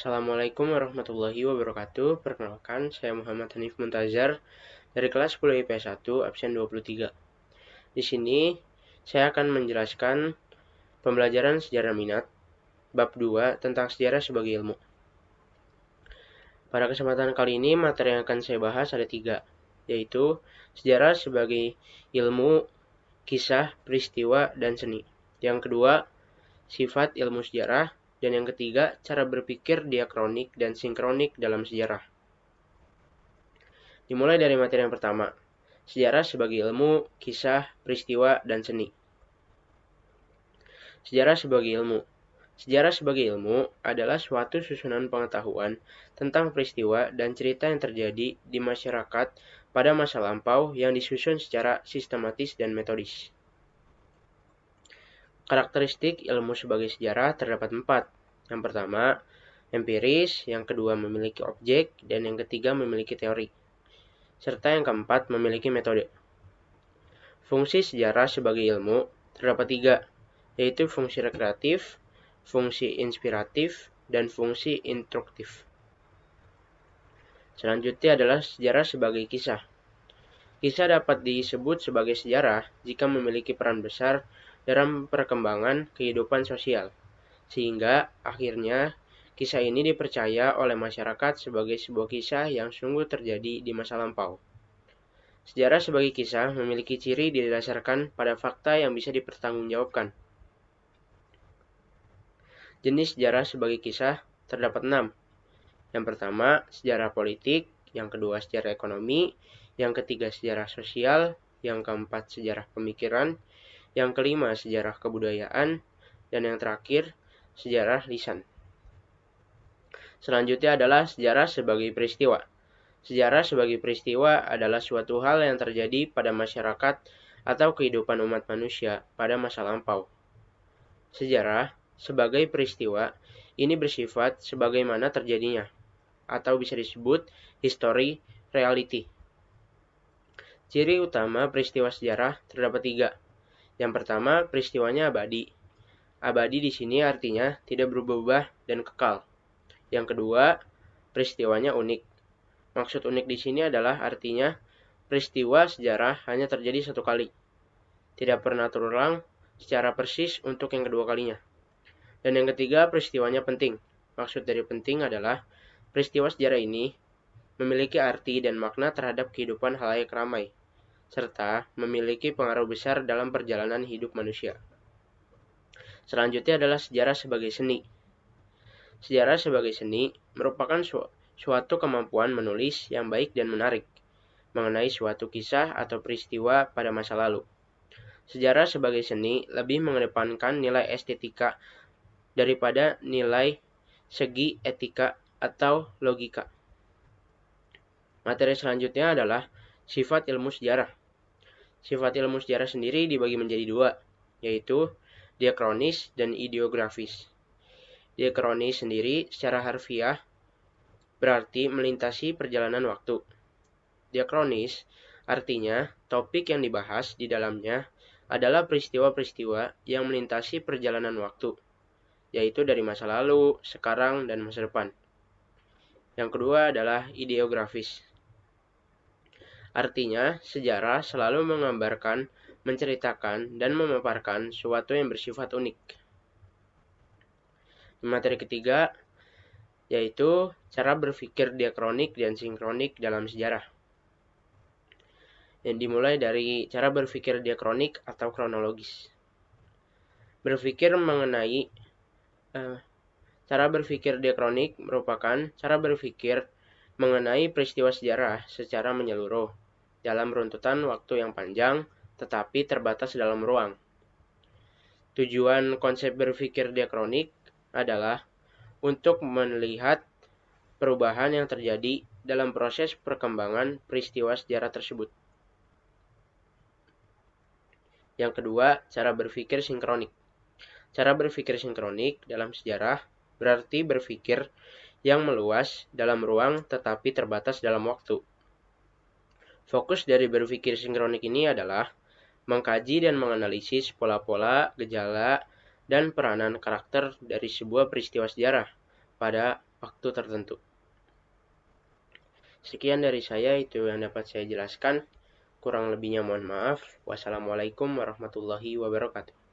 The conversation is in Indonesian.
Assalamualaikum warahmatullahi wabarakatuh. Perkenalkan, saya Muhammad Hanif Muntazar dari kelas 10 IPS 1, absen 23. Di sini, saya akan menjelaskan pembelajaran sejarah minat, bab 2 tentang sejarah sebagai ilmu. Pada kesempatan kali ini, materi yang akan saya bahas ada 3, yaitu sejarah sebagai ilmu, kisah, peristiwa, dan seni. Yang kedua, sifat ilmu sejarah. Dan yang ketiga, cara berpikir diakronik dan sinkronik dalam sejarah. Dimulai dari materi yang pertama, sejarah sebagai ilmu, kisah, peristiwa, dan seni. Sejarah sebagai ilmu. Sejarah sebagai ilmu adalah suatu susunan pengetahuan tentang peristiwa dan cerita yang terjadi di masyarakat pada masa lampau yang disusun secara sistematis dan metodis. Karakteristik ilmu sebagai sejarah terdapat 4. Yang pertama, empiris, yang kedua memiliki objek, dan yang ketiga memiliki teori. Serta yang keempat memiliki metode. Fungsi sejarah sebagai ilmu terdapat 3, yaitu fungsi rekreatif, fungsi inspiratif, dan fungsi instruktif. Selanjutnya adalah sejarah sebagai kisah. Kisah dapat disebut sebagai sejarah jika memiliki peran besar dalam perkembangan kehidupan sosial, sehingga akhirnya kisah ini dipercaya oleh masyarakat sebagai sebuah kisah yang sungguh terjadi di masa lampau. Sejarah sebagai kisah memiliki ciri didasarkan pada fakta yang bisa dipertanggungjawabkan. Jenis sejarah sebagai kisah terdapat 6. Yang pertama, sejarah politik, yang kedua sejarah ekonomi, yang ketiga sejarah sosial, yang keempat sejarah pemikiran, yang kelima sejarah kebudayaan, dan yang terakhir sejarah lisan. Selanjutnya adalah sejarah sebagai peristiwa. Sejarah sebagai peristiwa adalah suatu hal yang terjadi pada masyarakat atau kehidupan umat manusia pada masa lampau. Sejarah sebagai peristiwa ini bersifat sebagaimana terjadinya, atau bisa disebut history reality. Ciri utama peristiwa sejarah terdapat 3. Yang pertama, peristiwanya abadi. Abadi di sini artinya tidak berubah-ubah dan kekal. Yang kedua, peristiwanya unik. Maksud unik di sini adalah artinya peristiwa sejarah hanya terjadi satu kali. Tidak pernah terulang secara persis untuk yang kedua kalinya. Dan yang ketiga, peristiwanya penting. Maksud dari penting adalah peristiwa sejarah ini memiliki arti dan makna terhadap kehidupan halayak ramai, serta memiliki pengaruh besar dalam perjalanan hidup manusia. Selanjutnya adalah sejarah sebagai seni. Sejarah sebagai seni merupakan suatu kemampuan menulis yang baik dan menarik mengenai suatu kisah atau peristiwa pada masa lalu. Sejarah sebagai seni lebih mengedepankan nilai estetika daripada nilai segi etika atau logika. Materi selanjutnya adalah sifat ilmu sejarah. Sifat ilmu sejarah sendiri dibagi menjadi 2, yaitu diakronis dan ideografis. Diakronis sendiri secara harfiah berarti melintasi perjalanan waktu. Diakronis artinya topik yang dibahas di dalamnya adalah peristiwa-peristiwa yang melintasi perjalanan waktu, yaitu dari masa lalu, sekarang, dan masa depan. Yang kedua adalah ideografis. Artinya, sejarah selalu menggambarkan, menceritakan, dan memaparkan sesuatu yang bersifat unik. Materi ketiga yaitu cara berpikir diakronik dan sinkronik dalam sejarah. Yang dimulai dari cara berpikir diakronik atau kronologis. Cara berpikir diakronik merupakan cara berpikir mengenai peristiwa sejarah secara menyeluruh dalam runtutan waktu yang panjang tetapi terbatas dalam ruang. Tujuan konsep berpikir diakronik adalah untuk melihat perubahan yang terjadi dalam proses perkembangan peristiwa sejarah tersebut. Yang kedua, cara berpikir sinkronik. Cara berpikir sinkronik dalam sejarah berarti berpikir yang meluas dalam ruang tetapi terbatas dalam waktu. Fokus dari berpikir sinkronik ini adalah mengkaji dan menganalisis pola-pola, gejala, dan peranan karakter dari sebuah peristiwa sejarah pada waktu tertentu. Sekian dari saya, itu yang dapat saya jelaskan. Kurang lebihnya mohon maaf. Wassalamualaikum warahmatullahi wabarakatuh.